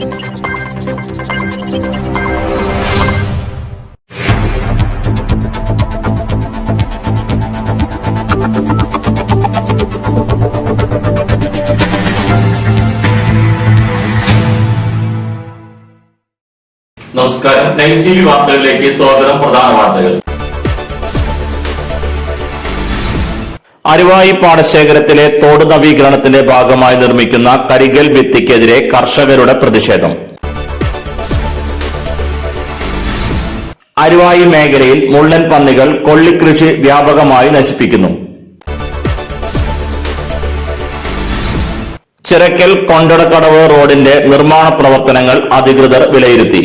നമസ്കാരം. Next TV വാർത്തകളിലേക്ക് സ്വാഗതം. പ്രധാന വാർത്തകൾ. അരുവായി പാടശേഖരത്തിലെ തോട് നവീകരണത്തിന്റെ ഭാഗമായി നിർമ്മിക്കുന്ന കരികൽ ഭിത്തിക്കെതിരെ കർഷകരുടെ പ്രതിഷേധം. അരുവായി മേഖലയിൽ മുള്ളൻ പന്നികൾ കൊള്ളിക്കൃഷി വ്യാപകമായി നശിപ്പിക്കുന്നു. ചിറക്കൽ കൊണ്ടടക്കടവ് റോഡിന്റെ നിർമ്മാണ പ്രവർത്തനങ്ങൾ അധികൃതർ വിലയിരുത്തി.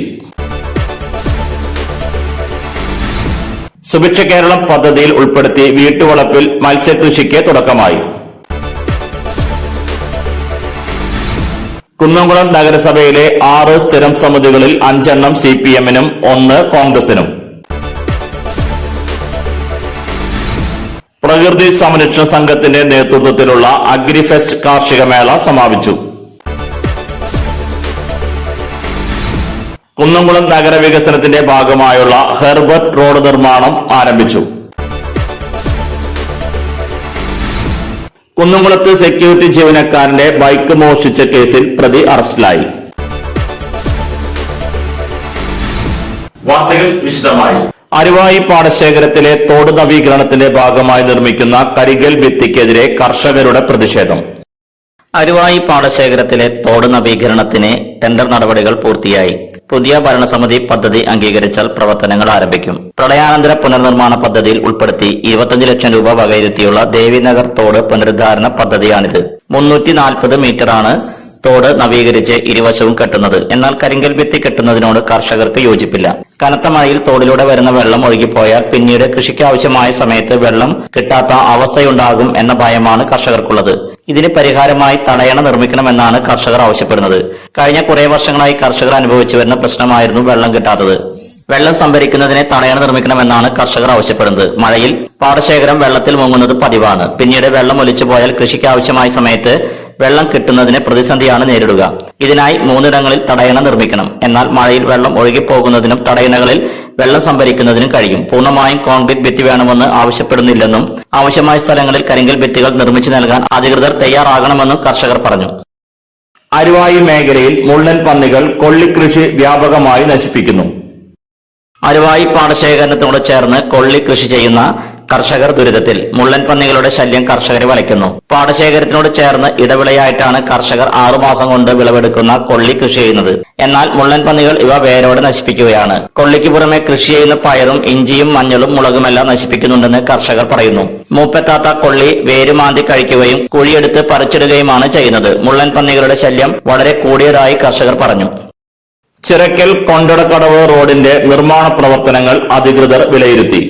സുഭിക്ഷ കേരളം പദ്ധതിയിൽ ഉൾപ്പെടുത്തി വീട്ടുവളപ്പിൽ മത്സ്യകൃഷിക്ക് തുടക്കമായി. കുന്നംകുളം നഗരസഭയിലെ 6 സ്ഥിരം സമിതികളിൽ 5 എണ്ണം CPM-നും 1 കോൺഗ്രസിനും. പ്രകൃതി സംരക്ഷണ സംഘത്തിന്റെ നേതൃത്വത്തിലുള്ള അഗ്രിഫെസ്റ്റ് കാർഷിക മേള സമാപിച്ചു. കുന്നംകുളം നഗരവികസനത്തിന്റെ ഭാഗമായുള്ള ഹെർബർട്ട് റോഡ് നിർമ്മാണം ആരംഭിച്ചു. കുന്നംകുളത്ത് സെക്യൂരിറ്റി ജീവനക്കാരന്റെ ബൈക്ക് മോഷ്ടിച്ച കേസിൽ പ്രതി അറസ്റ്റിലായി. വാർത്തകൾ വിശദമായി. അരുവായി പാടശേഖരത്തിലെ തോട് നവീകരണത്തിന്റെ ഭാഗമായി നിർമ്മിക്കുന്ന കരികൽ ഭിത്തിക്കെതിരെ കർഷകരുടെ പ്രതിഷേധം. അരുവായി പാടശേഖരത്തിലെ തോട് നവീകരണത്തിന് ടെൻഡർ നടപടികൾ പൂർത്തിയായി. പുതിയ ഭരണസമിതി പദ്ധതി അംഗീകരിച്ചാൽ പ്രവർത്തനങ്ങൾ ആരംഭിക്കും. പ്രളയാനന്തര പുനർനിർമ്മാണ പദ്ധതിയിൽ ഉൾപ്പെടുത്തി 25 ലക്ഷം രൂപ വകയിരുത്തിയുള്ള ദേവിനഗർ തോട് പുനരുദ്ധാരണ പദ്ധതിയാണിത്. 340 മീറ്ററാണ് തോട് നവീകരിച്ച് ഇരുവശവും കെട്ടുന്നത്. എന്നാൽ കരിങ്കൽ ഭിത്തി കെട്ടുന്നതിനോട് കർഷകർക്ക് യോജിപ്പില്ല. കനത്ത മഴയിൽ തോടിലൂടെ വരുന്ന വെള്ളം ഒഴുകിപ്പോയാൽ പിന്നീട് കൃഷിക്ക് ആവശ്യമായ സമയത്ത് വെള്ളം കിട്ടാത്ത അവസ്ഥയുണ്ടാകും എന്ന ഭയമാണ് കർഷകർക്കുള്ളത്. ഇതിന് പരിഹാരമായി തടയണ നിർമ്മിക്കണമെന്നാണ് കർഷകർ ആവശ്യപ്പെടുന്നത്. കഴിഞ്ഞ കുറെ വർഷങ്ങളായി കർഷകർ അനുഭവിച്ചു വരുന്ന പ്രശ്നമായിരുന്നു വെള്ളം കിട്ടാത്തത്. വെള്ളം സംഭരിക്കുന്നതിന് തടയണ നിർമ്മിക്കണമെന്നാണ് കർഷകർ ആവശ്യപ്പെടുന്നത്. മഴയിൽ പാടശേഖരം വെള്ളത്തിൽ മുങ്ങുന്നത് പതിവാണ്. പിന്നീട് വെള്ളം ഒലിച്ചു പോയാൽ കൃഷിക്ക് ആവശ്യമായ സമയത്ത് വെള്ളം കിട്ടുന്നതിന് പ്രതിസന്ധിയാണ് നേരിടുക. ഇതിനായി 3 ഇടങ്ങളിൽ തടയണ നിർമ്മിക്കണം. എന്നാൽ മഴയിൽ വെള്ളം ഒഴുകിപ്പോകുന്നതിനും തടയണകളിൽ വെള്ളം സംഭരിക്കുന്നതിനും കഴിയും. പൂർണ്ണമായും കോൺക്രീറ്റ് ഭിത്തി വേണമെന്ന് ആവശ്യപ്പെടുന്നില്ലെന്നും ആവശ്യമായ സ്ഥലങ്ങളിൽ കരിങ്കൽ ഭിത്തികൾ നിർമ്മിച്ചു നൽകാൻ അധികൃതർ തയ്യാറാകണമെന്നും കർഷകർ പറഞ്ഞു. അരുവായി മേഖലയിൽ മുള്ളൻ പന്നികൾ കൊള്ളിക്കൃഷി വ്യാപകമായി നശിപ്പിക്കുന്നു. അരുവായി പാടശേഖരത്തോട് ചേർന്ന് കൊള്ളി കൃഷി ചെയ്യുന്ന കർഷകർ ദുരിതത്തിൽ. മുള്ളൻ പന്നികളുടെ ശല്യം കർഷകരെ വലയ്ക്കുന്നു. പാടശേഖരത്തിനോട് ചേർന്ന് ഇടവിളയായിട്ടാണ് കർഷകർ 6 മാസം കൊണ്ട് വിളവെടുക്കുന്ന കൊള്ളി കൃഷി ചെയ്യുന്നത്. എന്നാൽ മുള്ളൻ പന്നികൾ ഇവ വേരോടെ നശിപ്പിക്കുകയാണ്. കൊള്ളിക്ക് പുറമെ കൃഷി ചെയ്യുന്ന പയറും ഇഞ്ചിയും മഞ്ഞളും മുളകുമെല്ലാം നശിപ്പിക്കുന്നുണ്ടെന്ന് കർഷകർ പറയുന്നു. മൂപ്പെത്താത്ത കൊള്ളി വേരുമാന്തി കഴിക്കുകയും കുഴിയെടുത്ത് പറിച്ചിടുകയുമാണ് ചെയ്യുന്നത്. മുള്ളൻ പന്നികളുടെ ശല്യം വളരെ കൂടിയതായി കർഷകർ പറഞ്ഞു. ചിറക്കൽ കൊണ്ടടക്കടവ് റോഡിന്റെ നിർമ്മാണ പ്രവർത്തനങ്ങൾ അധികൃതർ വിലയിരുത്തി.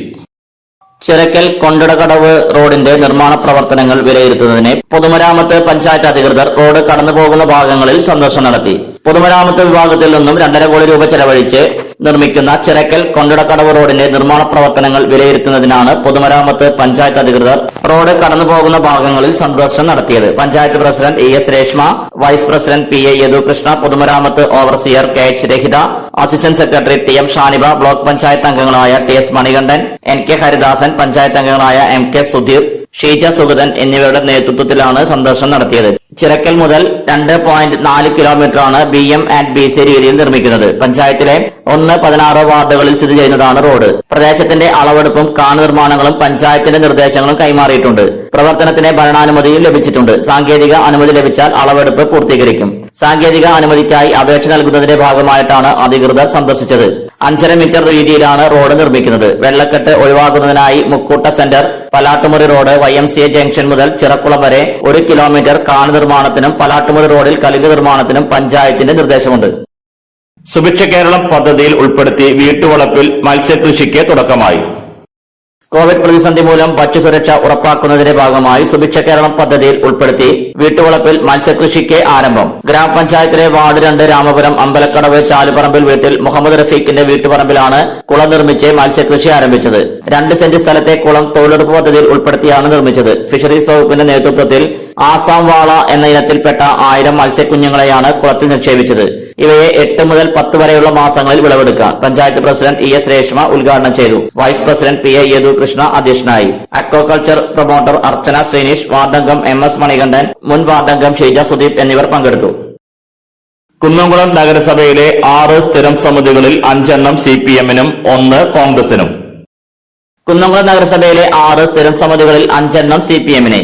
ചിറക്കൽ കൊണ്ടടക്കടവ് റോഡിന്റെ നിർമ്മാണ പ്രവർത്തനങ്ങൾ വിലയിരുത്തുന്നതിന് പൊതുമരാമത്ത് പഞ്ചായത്ത് അധികൃതർ റോഡ് കടന്നുപോകുന്ന ഭാഗങ്ങളിൽ സന്ദർശനം നടത്തി. പൊതുമരാമത്ത് വിഭാഗത്തിൽ നിന്നും 2.5 കോടി രൂപ ചെലവഴിച്ച് നിർമ്മിക്കുന്ന ചിറക്കൽ കൊണ്ടടക്കടവ് റോഡിന്റെ നിർമ്മാണ പ്രവർത്തനങ്ങൾ വിലയിരുത്തുന്നതിനാണ് പൊതുമരാമത്ത് പഞ്ചായത്ത് അധികൃതർ റോഡ് കടന്നുപോകുന്ന ഭാഗങ്ങളിൽ സന്ദർശനം നടത്തിയത്. Panchayat president ES Reshma, vice president PA Yadukrishna, പൊതുമരാമത്ത് overseer KH Rahitha, assistant secretary TM Shaniba, block panchayat അംഗങ്ങളായ TS മണികണ്ഠൻ, NK ഹരിദാസൻ, പഞ്ചായത്ത് അംഗങ്ങളായ MK സുധീർ, ഷീജ സുഗതൻ എന്നിവരുടെ നേതൃത്വത്തിലാണ് സന്ദർശനം നടത്തിയത്. ചിറക്കൽ മുതൽ 2.4 കിലോമീറ്ററാണ് BM and BC രീതിയിൽ നിർമ്മിക്കുന്നത്. പഞ്ചായത്തിലെ 1-16 വാർഡുകളിൽ സ്ഥിതി ചെയ്യുന്നതാണ് റോഡ്. പ്രദേശത്തിന്റെ അളവെടുപ്പും കാണു നിർമ്മാണങ്ങളും പഞ്ചായത്തിന്റെ നിർദ്ദേശങ്ങളും കൈമാറിയിട്ടുണ്ട്. പ്രവർത്തനത്തിന് ഭരണാനുമതിയും ലഭിച്ചിട്ടുണ്ട്. സാങ്കേതിക അനുമതി ലഭിച്ചാൽ അളവെടുപ്പ് പൂർത്തീകരിക്കും. സാങ്കേതിക അനുമതിക്കായി അപേക്ഷ നൽകുന്നതിന്റെ ഭാഗമായിട്ടാണ് അധികൃതർ സന്ദർശിച്ചത്. 5.5 മീറ്റർ രീതിയിലാണ് റോഡ് നിർമ്മിക്കുന്നത്. വെള്ളക്കെട്ട് ഒഴിവാക്കുന്നതിനായി മുക്കൂട്ട സെന്റർ, പലാട്ടുമുറി റോഡ്, YMCA ജംഗ്ഷൻ മുതൽ ചിറക്കുളം വരെ 1 കിലോമീറ്റർ കാണു നിർമ്മാണത്തിനും പലാട്ടുമുറി റോഡിൽ കലുങ്ക് നിർമ്മാണത്തിനും പഞ്ചായത്തിന്റെ നിർദ്ദേശമുണ്ട്. സുഭിക്ഷ കേരളം പദ്ധതിയിൽ ഉൾപ്പെടുത്തി വീട്ടുവളപ്പിൽ മത്സ്യകൃഷിക്ക് തുടക്കമായി. കോവിഡ് പ്രതിസന്ധി മൂലം ഭക്ഷ്യസുരക്ഷ ഉറപ്പാക്കുന്നതിന്റെ ഭാഗമായി സുഭിക്ഷ കേരളം പദ്ധതിയിൽ ഉൾപ്പെടുത്തി വീട്ടുവളപ്പിൽ മത്സ്യകൃഷിക്ക് ആരംഭം. ഗ്രാമപഞ്ചായത്തിലെ വാർഡ് 2 രാമപുരം അമ്പലക്കടവ് ചാലുപറമ്പിൽ വീട്ടിൽ മുഹമ്മദ് റഫീഖിന്റെ വീട്ടുപറമ്പിലാണ് കുളം നിർമ്മിച്ച് മത്സ്യകൃഷി ആരംഭിച്ചത്. 2 സെന്റ് സ്ഥലത്തെ കുളം തൊഴിലുറപ്പ് പദ്ധതിയിൽ ഉൾപ്പെടുത്തിയാണ് നിർമ്മിച്ചത്. ഫിഷറീസ് വകുപ്പിന്റെ നേതൃത്വത്തിൽ ആസാം വാള എന്ന ഇനത്തിൽപ്പെട്ട 1000 മത്സ്യക്കുഞ്ഞുങ്ങളെയാണ് കുളത്തിൽ നിക്ഷേപിച്ചത്. ഇവയെ 8 മുതൽ 10 വരെയുള്ള മാസങ്ങളിൽ വിളവെടുക്കാം. പഞ്ചായത്ത് പ്രസിഡന്റ് ES രേഷ്മ ഉദ്ഘാടനം ചെയ്തു. വൈസ് പ്രസിഡന്റ് PA യദുകൃഷ്ണ അധ്യക്ഷനായി. അക്വാകൾച്ചർ പ്രൊമോട്ടർ അർച്ചന ശ്രീനിഷ്, വാർഡംഗം MS മണികണ്ഠൻ, മുൻ വാർഡംഗം ഷീജ സുദീപ് എന്നിവർ പങ്കെടുത്തു. കുന്നംകുളം നഗരസഭയിലെ 6 സ്ഥിരം സമിതികളിൽ 5 എണ്ണം CPM-നും 1 കോൺഗ്രസിനും. കുന്നംകുളം നഗരസഭയിലെ 6 സ്ഥിരം സമിതികളിൽ 5 എണ്ണം CPM-നെ,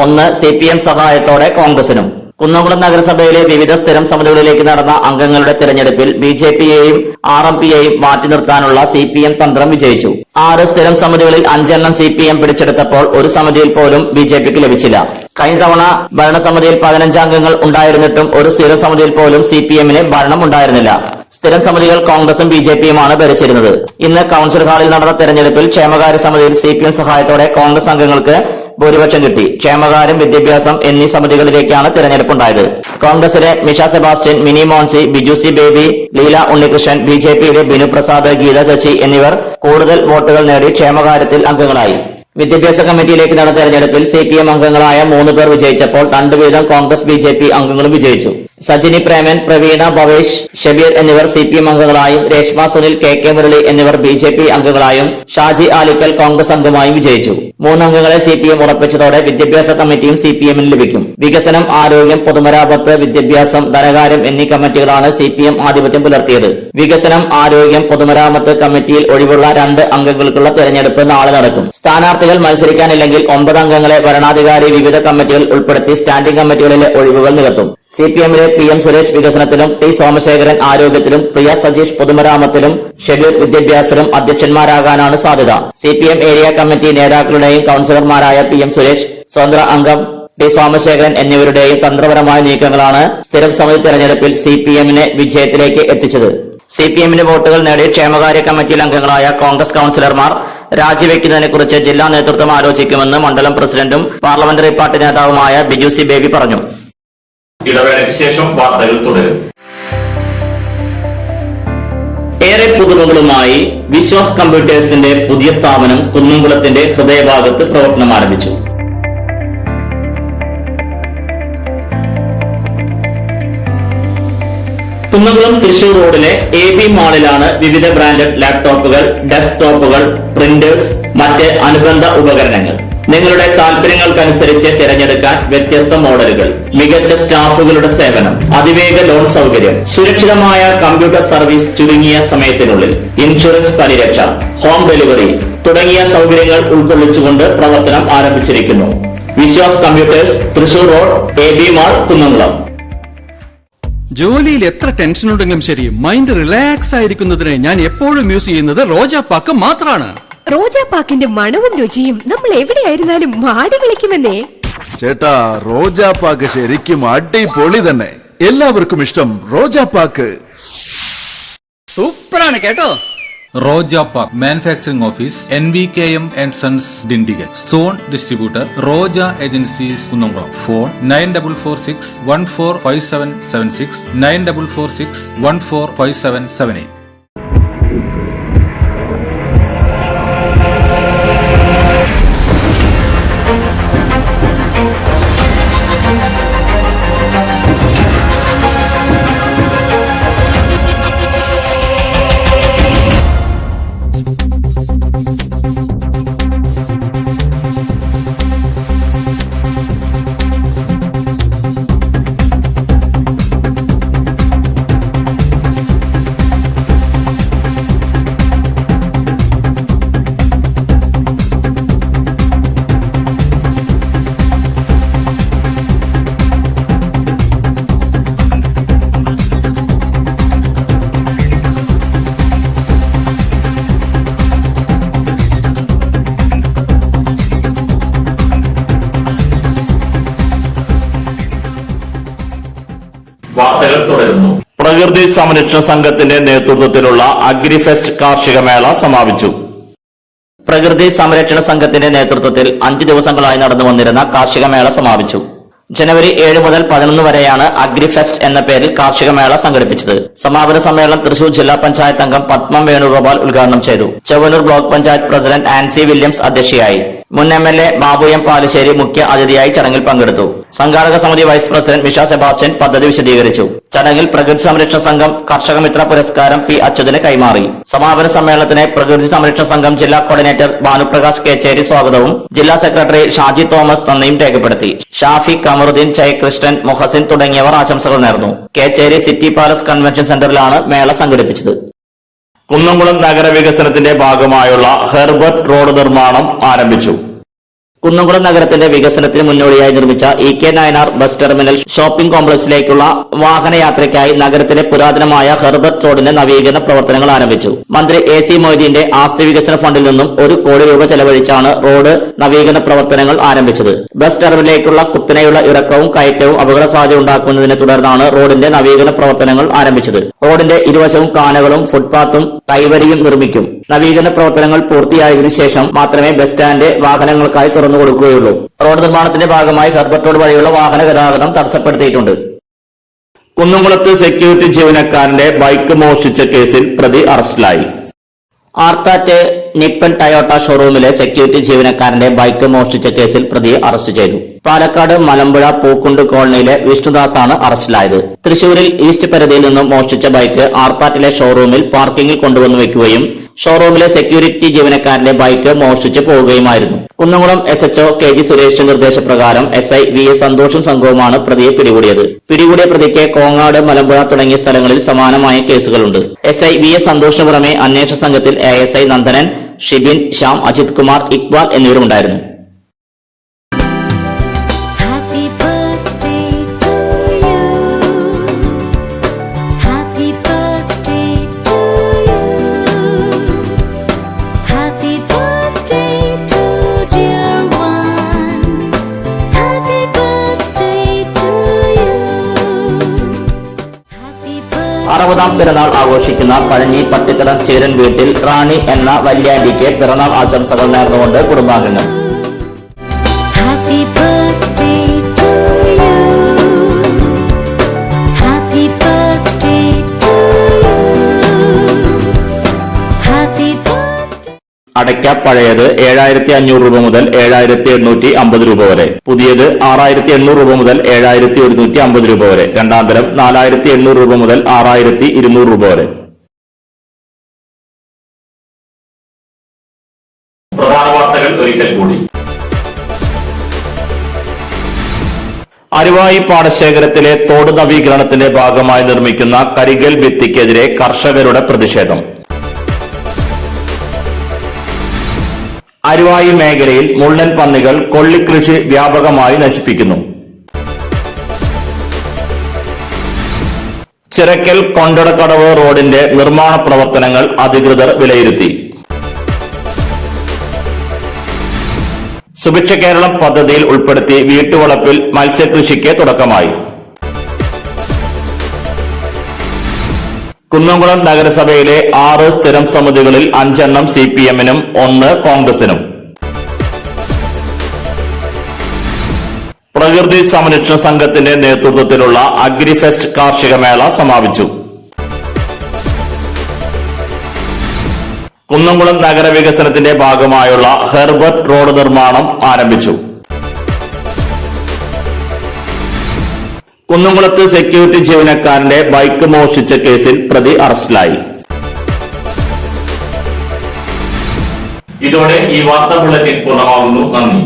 1 CPM സഹായത്തോടെ കോൺഗ്രസിനും. കുന്നംകുളം നഗരസഭയിലെ വിവിധ സ്ഥിരം സമിതികളിലേക്ക് നടന്ന അംഗങ്ങളുടെ തെരഞ്ഞെടുപ്പിൽ BJP-യെയും RMP-യെയും മാറ്റി നിർത്താനുള്ള CPM തന്ത്രം വിജയിച്ചു. 6 സ്ഥിരം സമിതികളിൽ 5 എണ്ണം CPM പിടിച്ചെടുത്തപ്പോൾ ഒരു സമിതിയിൽ പോലും BJP-ക്ക് ലഭിച്ചില്ല. കഴിഞ്ഞ തവണ ഭരണസമിതിയിൽ 15 അംഗങ്ങൾ ഉണ്ടായിരുന്നിട്ടും ഒരു സ്ഥിര സമിതിയിൽ പോലും CPM-ന് ഭരണം ഉണ്ടായിരുന്നില്ല. സ്ഥിരം സമിതികൾ കോൺഗ്രസും BJP-യുമാണ് ഭരിച്ചിരുന്നത്. ഇന്ന് കൌൺസിൽ ഹാളിൽ നടന്ന തെരഞ്ഞെടുപ്പിൽ ക്ഷേമകാര്യ സമിതിയിൽ CPM സഹായത്തോടെ കോൺഗ്രസ് അംഗങ്ങൾക്ക് ഭൂരിപക്ഷം കിട്ടി. ക്ഷേമകാര്യം, വിദ്യാഭ്യാസം എന്നീ സമിതികളിലേക്കാണ് തെരഞ്ഞെടുപ്പുണ്ടായത്. കോൺഗ്രസിലെ മിഷ സെബാസ്റ്റ്യൻ, മിനി മോൻസി, ബിജു സി ബേബി, ലീല ഉണ്ണികൃഷ്ണൻ, BJP-യുടെ ബിനു പ്രസാദ്, ഗീത ശശി എന്നിവർ കൂടുതൽ വോട്ടുകൾ നേടി ക്ഷേമകാര്യത്തിൽ അംഗങ്ങളായി. വിദ്യാഭ്യാസ കമ്മിറ്റിയിലേക്ക് നടന്ന തെരഞ്ഞെടുപ്പിൽ CPM അംഗങ്ങളായ 3 പേർ വിജയിച്ചപ്പോൾ 2 വീതം കോൺഗ്രസ് BJP അംഗങ്ങളും വിജയിച്ചു. സജിനി പ്രേമൻ, പ്രവീണ ഭവേഷ്, ഷബീർ എന്നിവർ CPM അംഗങ്ങളായും രേഷ്മ സുനിൽ, KK മുരളി എന്നിവർ BJP അംഗങ്ങളായും ഷാജി ആലിക്കൽ കോൺഗ്രസ് അംഗമായും വിജയിച്ചു. 3 അംഗങ്ങളെ CPM ഉറപ്പിച്ചതോടെ വിദ്യാഭ്യാസ കമ്മിറ്റിയും CPM-ന് ലഭിക്കും. വികസനം, ആരോഗ്യം, പൊതുമരാമത്ത്, വിദ്യാഭ്യാസം, ധനകാര്യം എന്നീ കമ്മിറ്റികളാണ് CPM ആധിപത്യം പുലർത്തിയത്. വികസനം, ആരോഗ്യം, പൊതുമരാമത്ത് കമ്മിറ്റിയിൽ ഒഴിവുള്ള 2 അംഗങ്ങൾക്കുള്ള തെരഞ്ഞെടുപ്പ് നാളെ നടക്കും. സ്ഥാനാർത്ഥികൾ മത്സരിക്കാനില്ലെങ്കിൽ 9 അംഗങ്ങളെ ഭരണാധികാരി വിവിധ കമ്മിറ്റികൾ ഉൾപ്പെടുത്തി സ്റ്റാൻഡിംഗ് കമ്മിറ്റികളിലെ ഒഴിവുകൾ നികത്തും. CPM-ലെ PM സുരേഷ് വികസനത്തിലും, T സോമശേഖരൻ ആരോഗ്യത്തിലും, പ്രിയ സജീഷ് പൊതുമരാമത്തിലും, ഷെബീർ വിദ്യാഭ്യാസത്തിലും അധ്യക്ഷന്മാരാകാനാണ് സാധ്യത. CPM ഏരിയ കമ്മിറ്റി നേതാക്കളുടെയും കൌൺസിലർമാരായ PM സുരേഷ്, സ്വതന്ത്ര അംഗം T സോമശേഖരൻ എന്നിവരുടെയും തന്ത്രപരമായ നീക്കങ്ങളാണ് സ്ഥിരം സമിതി തെരഞ്ഞെടുപ്പിൽ CPM-നെ വിജയത്തിലേക്ക് എത്തിച്ചത്. CPM-ന് വോട്ടുകൾ നേടി ക്ഷേമകാര്യ കമ്മിറ്റിയിൽ അംഗങ്ങളായ കോൺഗ്രസ് കൌൺസിലർമാർ രാജിവെക്കുന്നതിനെക്കുറിച്ച് ജില്ലാ നേതൃത്വം ആലോചിക്കുമെന്ന് മണ്ഡലം പ്രസിഡന്റും പാർലമെന്ററി പാർട്ടി നേതാവുമായ ബിജു സി ബേബി പറഞ്ഞു. ഇടവേളയ്ക്ക് ശേഷം വാർത്തകൾ തുടരും. ഏറെ പുതുമകളുമായി വിശ്വാസ് കമ്പ്യൂട്ടേഴ്സിന്റെ പുതിയ സ്ഥാപനം കുന്നംകുളത്തിന്റെ ഹൃദയഭാഗത്ത് പ്രവർത്തനം ആരംഭിച്ചു. കുന്നംകുളം തൃശൂർ റോഡിലെ AB മാളിലാണ് വിവിധ ബ്രാൻഡഡ് ലാപ്ടോപ്പുകൾ, ഡെസ്ക്ടോപ്പുകൾ, പ്രിന്റേഴ്സ്, മറ്റ് അനുബന്ധ ഉപകരണങ്ങൾ. നിങ്ങളുടെ താല്പര്യങ്ങൾക്കനുസരിച്ച് തിരഞ്ഞെടുക്കാൻ വ്യത്യസ്ത മോഡലുകൾ, മികച്ച സ്റ്റാഫുകളുടെ സേവനം, അതിവേഗ ലോൺ സൗകര്യം, സുരക്ഷിതമായ കമ്പ്യൂട്ടർ സർവീസ് ചുരുങ്ങിയ സമയത്തിനുള്ളിൽ, ഇൻഷുറൻസ് പരിരക്ഷ, ഹോം ഡെലിവറി തുടങ്ങിയ സൗകര്യങ്ങൾ ഉൾക്കൊള്ളിച്ചുകൊണ്ട് പ്രവർത്തനം ആരംഭിച്ചിരിക്കുന്നു. Vishwas computers, Thrissur road, AB mall, Kunnamkulam. ജോലിയിൽ എത്ര ടെൻഷൻ ഉണ്ടെങ്കിലും ശരി, മൈൻഡ് റിലാക്സ് ആയിരിക്കുന്നതിന് ഞാൻ എപ്പോഴും യൂസ് ചെയ്യുന്നത് റോജാപ്പാക്ക് മാത്രമാണ്. റോജാപ്പാക്കിന്റെ മണവും രുചിയും നമ്മൾ എവിടെയായിരുന്നാലും മാടി വിളിക്കുമെന്നേ. ചേട്ടാ, റോജാപ്പാക്ക് ശരിക്കും അടിപൊളി തന്നെ. എല്ലാവർക്കും ഇഷ്ടം റോജാപ്പാക്ക്. സൂപ്പറാണ് കേട്ടോ. Rojapak manufacturing office NVKM & Sons Dindigul. Zone distributor Roja agencies Kunnamkulam. Phone 9446145776 9446145778. വാർത്തകൾ തുടരുന്നു. പ്രകൃതി സംരക്ഷണ സംഘത്തിന്റെ നേതൃത്വത്തിലുള്ള അഗ്രിഫെസ്റ്റ് കാർഷിക മേള സമാപിച്ചു. പ്രകൃതി സംരക്ഷണ സംഘത്തിന്റെ നേതൃത്വത്തിൽ 5 ദിവസങ്ങളായി നടന്നു വന്നിരുന്ന കാർഷിക മേള സമാപിച്ചു. ജനുവരി 7 മുതൽ 11 വരെയാണ് അഗ്രിഫെസ്റ്റ് എന്ന പേരിൽ കാർഷിക മേള സംഘടിപ്പിച്ചത്. സമാപന സമ്മേളനം തൃശൂർ ജില്ലാ പഞ്ചായത്ത് അംഗം പത്മം വേണുഗോപാൽ ഉദ്ഘാടനം ചെയ്തു. Chowwannur block panchayat president Ancy Williams അധ്യക്ഷയായി. മുൻ MLA ബാബു എം പാലശ്ശേരി മുഖ്യ അതിഥിയായി ചടങ്ങിൽ പങ്കെടുത്തു. സംഘാടക സമിതി വൈസ് പ്രസിഡന്റ് മിഷ സെബാസ്റ്റ്യൻ പദ്ധതി വിശദീകരിച്ചു. ചടങ്ങിൽ പ്രകൃതി സംരക്ഷണ സംഘം കർഷക മിത്ര പുരസ്കാരം പി അച്യുതന് കൈമാറി. സമാപന സമ്മേളനത്തിന് പ്രകൃതി സംരക്ഷണ സംഘം ജില്ലാ കോർഡിനേറ്റർ ഭാനുപ്രകാശ് കേച്ചേരി സ്വാഗതവും ജില്ലാ സെക്രട്ടറി ഷാജി തോമസ് നന്ദിയും രേഖപ്പെടുത്തി. ഷാഫി, കമറുദ്ദീൻ, ജയകൃഷ്ണൻ, മൊഹസിൻ തുടങ്ങിയവർ ആശംസകൾ നേർന്നു. കേച്ചേരി സിറ്റി പാലസ് കൺവെൻഷൻ സെന്ററിലാണ് മേള സംഘടിപ്പിച്ചത്. കുന്നംകുളം നഗരവികസനത്തിന്റെ ഭാഗമായുള്ള ഹെർബർട്ട് റോഡ് നിർമ്മാണം ആരംഭിച്ചു. കുന്നംകുളം നഗരത്തിന്റെ വികസനത്തിന് മുന്നോടിയായി നിർമ്മിച്ച EK Nayanar bus terminal shopping കോംപ്ലക്സിലേക്കുള്ള വാഹനയാത്രയ്ക്കായി നഗരത്തിലെ പുരാതനമായ ഹെർബർട്ട് റോഡിന്റെ നവീകരണ പ്രവർത്തനങ്ങൾ ആരംഭിച്ചു. മന്ത്രി AC മൊയ്തീന്റെ ആസ്തി വികസന ഫണ്ടിൽ നിന്നും 1 കോടി രൂപ ചെലവഴിച്ചാണ് റോഡ് നവീകരണ പ്രവർത്തനങ്ങൾ ആരംഭിച്ചത്. ബസ് ടെർമിനലിലേക്കുള്ള കുത്തനെയുള്ള ഇറക്കവും കയറ്റവും അപകട സാധ്യത ഉണ്ടാക്കുന്നതിനെ തുടർന്നാണ് റോഡിന്റെ നവീകരണ പ്രവർത്തനങ്ങൾ ആരംഭിച്ചത്. റോഡിന്റെ ഇരുവശവും കാനകളും ഫുട്പാത്തും കൈവരിയും നിർമ്മിക്കും. നവീകരണ പ്രവർത്തനങ്ങൾ പൂർത്തിയായതിനു ശേഷം മാത്രമേ ബസ് സ്റ്റാൻഡ് വാഹനങ്ങൾക്കായി തുറന്നു കൊടുക്കുകയുള്ളൂ. റോഡ് നിർമ്മാണത്തിന്റെ ഭാഗമായി ഹെർബർട്ട് റോഡ് വഴിയുള്ള വാഹന ഗതാഗതം തടസ്സപ്പെടുത്തിയിട്ടുണ്ട്. കുന്നംകുളത്ത് സെക്യൂരിറ്റി ജീവനക്കാരന്റെ ബൈക്ക് മോഷ്ടിച്ച കേസിൽ പ്രതി അറസ്റ്റിലായി. ആർത്താറ്റ് നിപ്പൻ ടയോട്ട ഷോറൂമിലെ സെക്യൂരിറ്റി ജീവനക്കാരന്റെ ബൈക്ക് മോഷ്ടിച്ച കേസിൽ പ്രതിയെ അറസ്റ്റ് ചെയ്തു. പാലക്കാട് മലമ്പുഴ പൂക്കുണ്ട് കോളനിയിലെ വിഷ്ണുദാസാണ് അറസ്റ്റിലായത്. തൃശൂരിൽ ഈസ്റ്റ് പരിധിയിൽ നിന്നും മോഷ്ടിച്ച ബൈക്ക് ആർപ്പാറ്റിലെ ഷോറൂമിൽ പാർക്കിംഗിൽ കൊണ്ടുവന്നു വെക്കുകയും ഷോറൂമിലെ സെക്യൂരിറ്റി ജീവനക്കാരന്റെ ബൈക്ക് മോഷ്ടിച്ചു പോവുകയുമായിരുന്നു. കുന്നംകുളം SHO KG സുരേഷ് നിർദ്ദേശപ്രകാരം SI VS സന്തോഷും സംഘവുമാണ് പ്രതിയെ പിടികൂടിയത്. പിടികൂടിയ പ്രതിക്ക് കോങ്ങാട്, മലമ്പുഴ തുടങ്ങിയ സ്ഥലങ്ങളിൽ സമാനമായ കേസുകളുണ്ട്. SI VS സന്തോഷിന് പുറമെ അന്വേഷണ സംഘത്തിൽ ASI നന്ദനൻ, ഷിബിൻ, ശ്യാം, അജിത് കുമാർ, ഇക്ബാൽ എന്നിവരുണ്ടായിരുന്നു. അറുപതാം പിറന്നാൾ ആഘോഷിക്കുന്ന പഴഞ്ഞി പട്ടിത്തടം ചീരൻ വീട്ടിൽ റാണി എന്ന വല്യാന്റിക്ക് പിറന്നാൾ ആശംസകൾ നേർന്നുകൊണ്ട് കുടുംബാംഗങ്ങൾ. അടയ്ക്ക പഴയത് 7500 രൂപ മുതൽ 7850 രൂപ വരെ, പുതിയത് 6800 രൂപ മുതൽ 7150 രൂപ വരെ, രണ്ടാം തരം 4800 രൂപ മുതൽ 6200 രൂപ വരെ. പ്രധാന വാർത്തകൾ ഒരിക്കൽ കൂടി. അരുവായി പാടശേഖരത്തിലെ തോട് നവീകരണത്തിന്റെ ഭാഗമായി നിർമ്മിക്കുന്ന കരികൽ ഭിത്തിക്കെതിരെ കർഷകരുടെ പ്രതിഷേധം. അരുവായി മേഖലയിൽ മുള്ളൻ പന്നികൾ കൊള്ളിക്കൃഷി വ്യാപകമായി നശിപ്പിക്കുന്നു. ചിറക്കൽ കൊണ്ടടക്കടവ് റോഡിന്റെ നിർമ്മാണ പ്രവർത്തനങ്ങൾ അധികൃതർ വിലയിരുത്തി. സുഭിക്ഷ കേരളം പദ്ധതിയിൽ ഉൾപ്പെടുത്തി വീട്ടുവളപ്പിൽ മത്സ്യകൃഷിക്ക് തുടക്കമായി. കുന്നംകുളം നഗരസഭയിലെ 6 സ്ഥിരം സമിതികളിൽ 5 എണ്ണം CPM-നും 1 കോൺഗ്രസിനും. പ്രകൃതി സംരക്ഷണ സംഘത്തിന്റെ നേതൃത്വത്തിലുള്ള അഗ്രിഫെസ്റ്റ് കാർഷിക മേള സമാപിച്ചു. കുന്നംകുളം നഗരവികസനത്തിന്റെ ഭാഗമായുള്ള ഹെർബർട്ട് റോഡ് നിർമ്മാണം ആരംഭിച്ചു. കുന്നംകുളത്ത് സെക്യൂരിറ്റി ജീവനക്കാരന്റെ ബൈക്ക് മോഷ്ടിച്ച കേസിൽ പ്രതി അറസ്റ്റിലായി. ഇതോടെ ഈ വാർത്താ ബുള്ളറ്റിൻ പൂർണ്ണമാകുന്നു. നന്ദി.